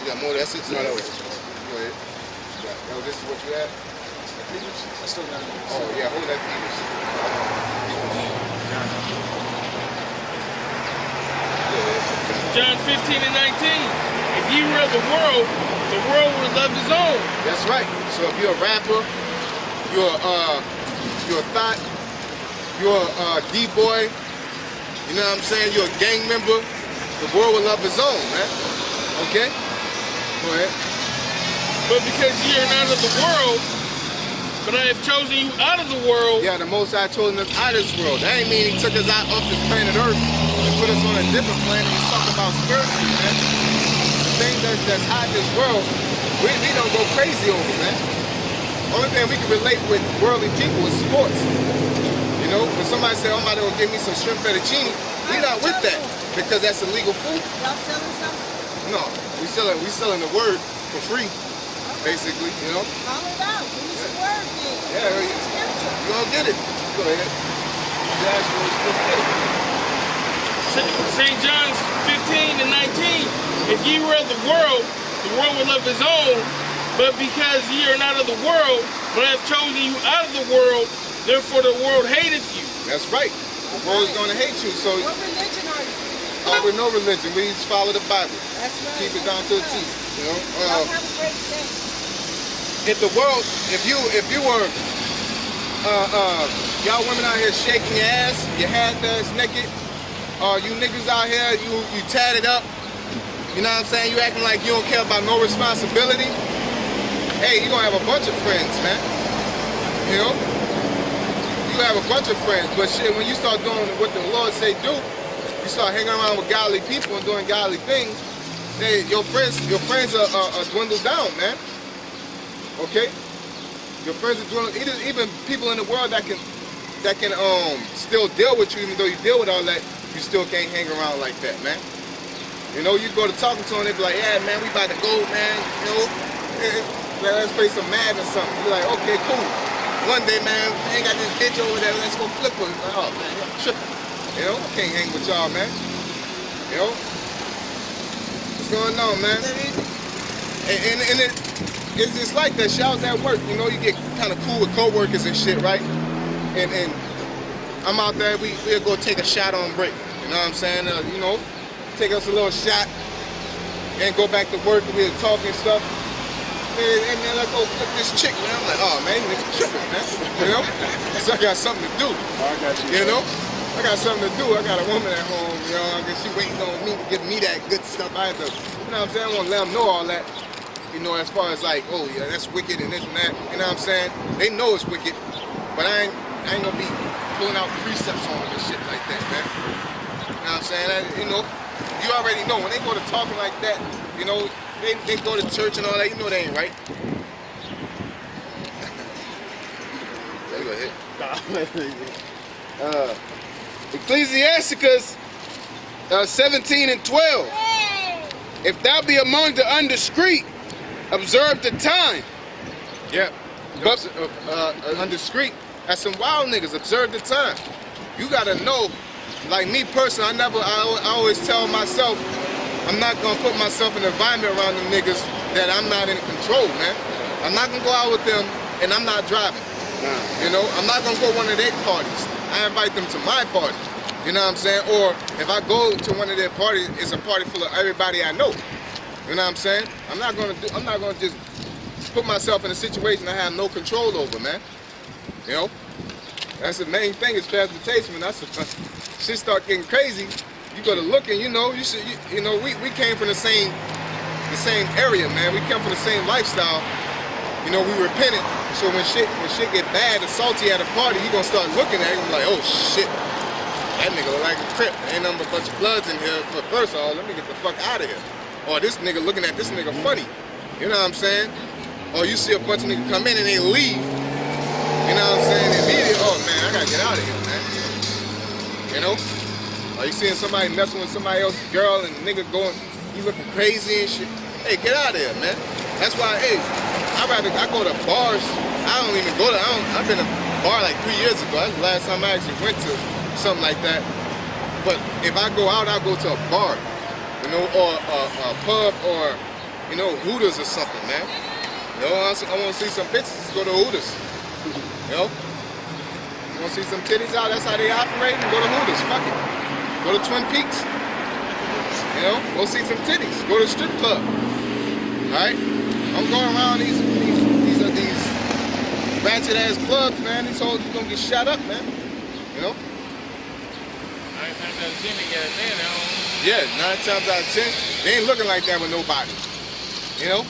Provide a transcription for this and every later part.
You got more? That's it? No, no. Go ahead. Oh, this is what you had? I still got it. Oh, yeah, hold that Peters. John 15 and 19. If ye were of the world would love his own. That's right. So if you're a rapper, you're a thought, you're a D-boy, you know what I'm saying? You're a gang member, the world will love his own, man. Okay? Go ahead. But because ye are not of the world, but I have chosen you out of the world. Yeah, the Most High chosen us out of this world. That ain't mean he took us out off this planet Earth and put us on a different planet. He's talking about spiritually, man. The thing that's hot in this world, we don't go crazy over, man. Only thing we can relate with worldly people is sports. You know, when somebody say, oh, somebody will give me some shrimp fettuccine, we not with that because that's illegal food. Y'all selling something? No, we selling the word for free, basically, you know. Call it out. Give me some word then. Yeah, you gonna get it. Go ahead. St. John 15 and 19. If ye were of the world will love his own. But because ye are not of the world, but I have chosen you out of the world, therefore the world hateth you. That's right. The world is going to hate you. So what religion are you? We're no religion. We just follow the Bible. That's right. Keep it down to the T. You know. Y'all have a great day. If the world, if you were, y'all women out here shaking your ass, your half-ass naked, you niggas out here, you tatted up. You know what I'm saying? You acting like you don't care about no responsibility. Hey, you're gonna have a bunch of friends, man. You know? You have a bunch of friends, but shit, when you start doing what the Lord say do, you start hanging around with godly people and doing godly things, hey, your friends are dwindled down, man. Okay? Your friends are dwindled, even people in the world that can still deal with you, even though you deal with all that, you still can't hang around like that, man. You know, you go to talking to them, they be like, yeah, man, we about to go, man, you know, let's play some Madden or something. You're like, okay, cool. One day, man, I ain't got this bitch over there, let's go flip her. Like, oh, man, you're tripping. You know, I can't hang with y'all, man. You know? What's going on, man? And it's just like that. Shit, I was at work, you know, you get kind of cool with coworkers and shit, right? And I'm out there, we'll go take a shot on break. You know what I'm saying? You know, take us a little shot and go back to work and we'll talk and stuff. And then let's go flip this chick, man. I'm like, oh man, nigga tripping, man. You know? So I got something to do. I got you. You know? I got something to do. I got a woman at home, you know, I guess she waiting on me to give me that good stuff. I had to, you know what I'm saying? I want to let them know all that. You know, as far as like, oh yeah, that's wicked and this and that. You know what I'm saying? They know it's wicked, but I ain't gonna be pulling out precepts on them and shit like that, man. You know what I'm saying? You know, you already know when they go to talking like that, you know, they go to church and all that, you know they ain't right. There you go ahead. Ecclesiasticus 17 and 12. If thou be among the undiscreet, observe the time. Yeah. But undiscreet, that's some wild niggas. Observe the time. You gotta know, like me personally, I always tell myself, I'm not gonna put myself in an environment around them niggas that I'm not in control, man. I'm not gonna go out with them and I'm not driving. You know, I'm not gonna go to one of their parties. I invite them to my party. You know what I'm saying? Or if I go to one of their parties, it's a party full of everybody I know. You know what I'm saying? I'm not gonna just put myself in a situation I have no control over, man. You know? That's the main thing is transportation. When shit start getting crazy, you gotta look and you know, you know, we came from the same area, man. We come from the same lifestyle. You know, we repented. So when shit get bad and salty at a party, you gonna start looking at it and be like, oh shit, that nigga look like a crip. Ain't nothing but a bunch of bloods in here. But first of all, let me get the fuck out of here. Or this nigga looking at this nigga funny. You know what I'm saying? Or you see a bunch of niggas come in and they leave. You know what I'm saying? Immediately, oh man, I gotta get out of here, man. You know? Or you seeing somebody messing with somebody else's girl and the nigga going, he looking crazy and shit. Hey, get out of here, man. That's why, hey, I go to bars. I don't even go to, I've been to a bar like 3 years ago. That's the last time I actually went to something like that. But if I go out, I'll go to a bar, you know, or a pub or you know, Hooters or something, man. You know, I want to see some bitches, let's go to Hooters. You know? You want to see some titties out, that's how they operate, go to Hooters, fuck it. Go to Twin Peaks. You know, go see some titties. Go to the strip club. Alright? I'm going around these ratchet ass clubs, man. These hoes are gonna get shot up, man. You know? I ain't never seen it yet, man. Yeah, 9 times out of 10, they ain't looking like that with nobody. You know?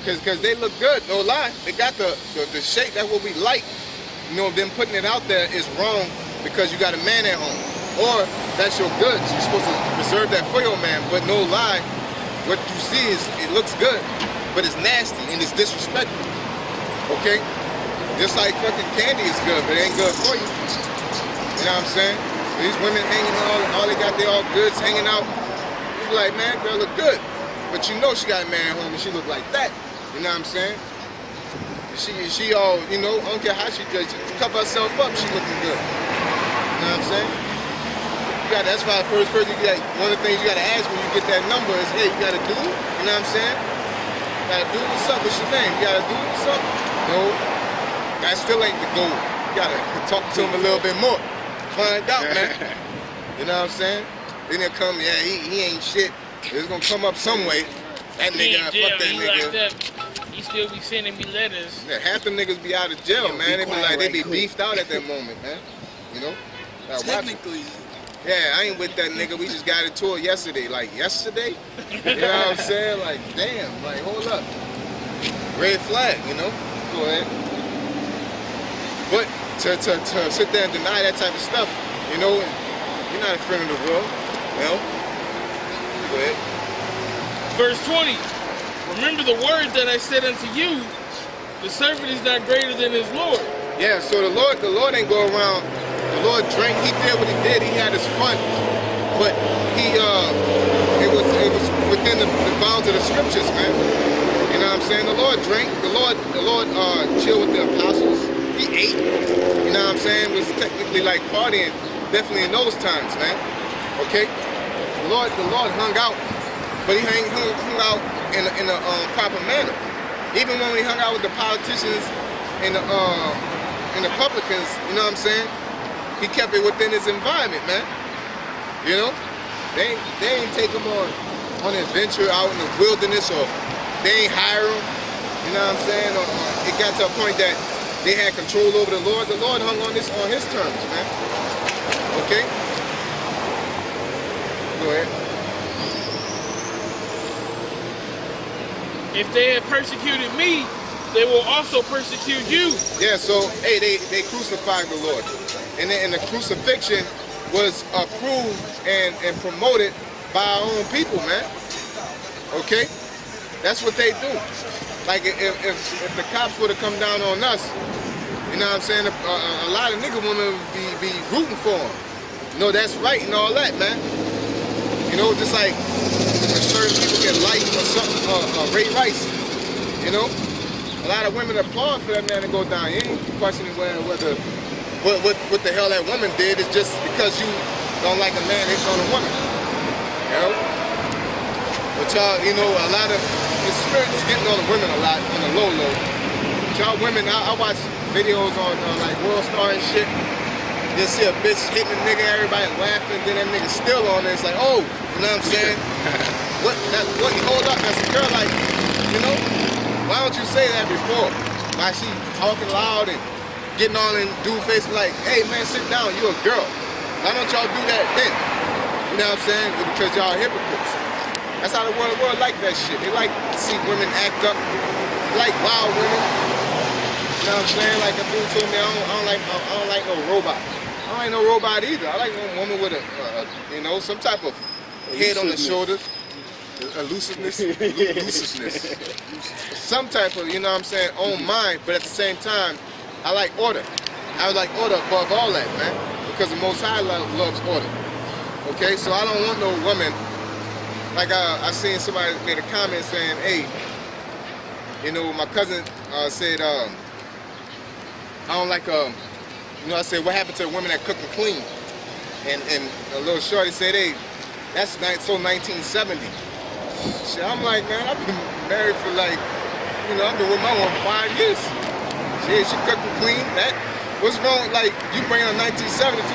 Cause they look good, no lie. They got the shape, that's what we like. You know, them putting it out there is wrong because you got a man at home. Or that's your goods. You're supposed to reserve that for your man, but no lie, what you see is it looks good, but it's nasty and it's disrespectful. Okay? Just like fucking candy is good, but it ain't good for you. You know what I'm saying? These women hanging all they got, they all goods hanging out. You be like, man, girl look good. But you know she got a man at home and she look like that. You know what I'm saying? She all, you know, I don't care how she does, she cover herself up, she looking good. You know what I'm saying? That's why the first person one of the things you gotta ask when you get that number is, hey, you got a dude? You know what I'm saying? Got a dude? What's up? What's your name? You got a dude? What's up? No. That still ain't the goal. You gotta talk to him a little bit more. Find out, man. You know what I'm saying? Then they'll come, yeah, he ain't shit. It's gonna come up some way. That nigga, fuck that nigga. He still be sending me letters. Yeah, half them niggas be out of jail, man. They be beefed out at that moment, man. You know? Technically. Yeah, I ain't with that nigga. We just got into it yesterday. Like, yesterday? You know what I'm saying? Like, damn. Like, hold up. Red flag, you know? Go ahead. But to sit there and deny that type of stuff, you know, you're not a friend of the world, you know? Go ahead. Verse 20. Remember the word that I said unto you, the servant is not greater than his Lord. Yeah, so the Lord ain't go around. The Lord drank. He did what he did. He had his fun, but it was within the bounds of the scriptures, man. You know what I'm saying? The Lord drank. The Lord chilled with the apostles. He ate. You know what I'm saying? Was technically like partying, definitely in those times, man. Okay. The Lord hung out, but he hung out in a proper manner. Even when he hung out with the politicians and the publicans, you know what I'm saying? He kept it within his environment, man. You know? They ain't take him on an adventure out in the wilderness, or they ain't hire him. You know what I'm saying? Or it got to a point that they had control over the Lord. The Lord hung on his terms, man. Okay? Go ahead. If they had persecuted me, they will also persecute you. Yeah, so, hey, they crucified the Lord. And the crucifixion was approved and promoted by our own people, man. Okay? That's what they do. Like, if the cops would have come down on us, you know what I'm saying, a lot of nigga women would be rooting for them. You know, that's right and all that, man. You know, just like certain people get life or something, Ray Rice, you know? A lot of women applaud for that man to go down. You ain't questioning whether what the hell that woman did. Is just because you don't like a man, it's on a woman. You know? But y'all, you know, a lot of the spirit is getting on the women a lot, on the low. Y'all women, I watch videos on like World Star and shit. You see a bitch hitting a nigga, everybody laughing, then that nigga still on there. It's like, oh, you know what I'm saying? what hold up, that's a girl, like, you know? Why don't you say that before? Why she talking loud and getting on and dude face like, hey man, sit down, you a girl. Why don't y'all do that then? You know what I'm saying? Because y'all are hypocrites. That's how the world like that shit. They like to see women act up, like wild women. You know what I'm saying? Like a dude told me, I don't like no robot. I don't like no robot either. I like a woman with you know, some type of head on the shoulder. Elusiveness. Some type of, you know what I'm saying, own mind, but at the same time, I like order. I like order above all that, man, because the Most High loves order. Okay, so I don't want no woman, like I seen somebody made a comment saying, hey, you know, my cousin said, I don't like, you know, I said, what happened to the women that cook and clean? And a little shorty said, hey, that's so 1970. Shit, I'm like, man, I've been married for like, you know, I've been with my woman 5 years. Shit, she cook and clean. That, what's wrong? Like, you bring on 1970 to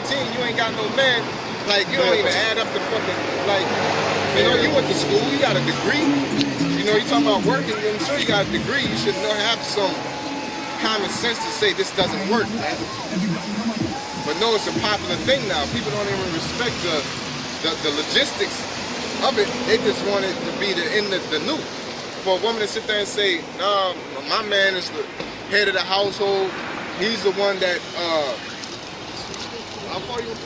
2015, you ain't got no man. Like, you don't even add up the fucking, like, you know, you went to school, you got a degree. You know, you talking about working, I'm sure you got a degree. You should know, have some common sense to say this doesn't work, man. But no, it's a popular thing now. People don't even respect the logistics of it. They just want it to be the new. For a woman to sit there and say, nah, my man is the head of the household. He's the one that, how far you want to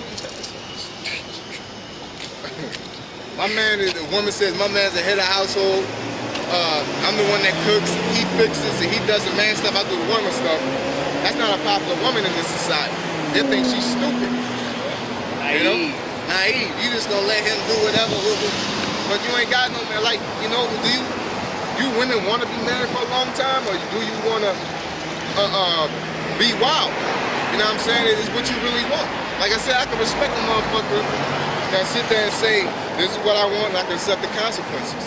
my man is, the woman says, my man's the head of the household. I'm the one that cooks, he fixes, and he does the man stuff, I do the woman stuff. That's not a popular woman in this society. They think she's stupid. You know? Naive. You just gonna let him do whatever. But you ain't got no man. Like, you know, do you women want to be married for a long time, or do you want to be wild? You know what I'm saying? It's what you really want. Like I said, I can respect a motherfucker that sit there and say, this is what I want, and I can accept the consequences.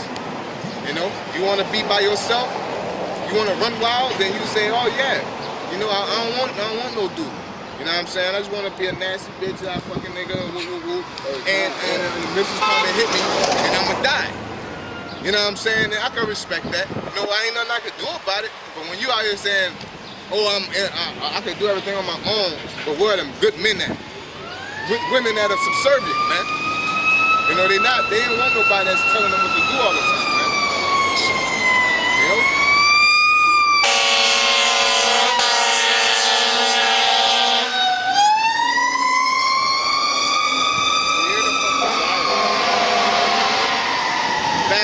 You know, you want to be by yourself, you want to run wild, then you say, oh yeah, you know, I don't want no dude. You know what I'm saying? I just want to be a nasty bitch, that fucking nigga, and the missus come and hit me, and I'ma die. You know what I'm saying? And I can respect that. No, I ain't nothing I can do about it. But when you out here saying, oh, I can do everything on my own, but where are them good men at? Women that are subservient, man. You know, they don't want nobody that's telling them what to do all the time.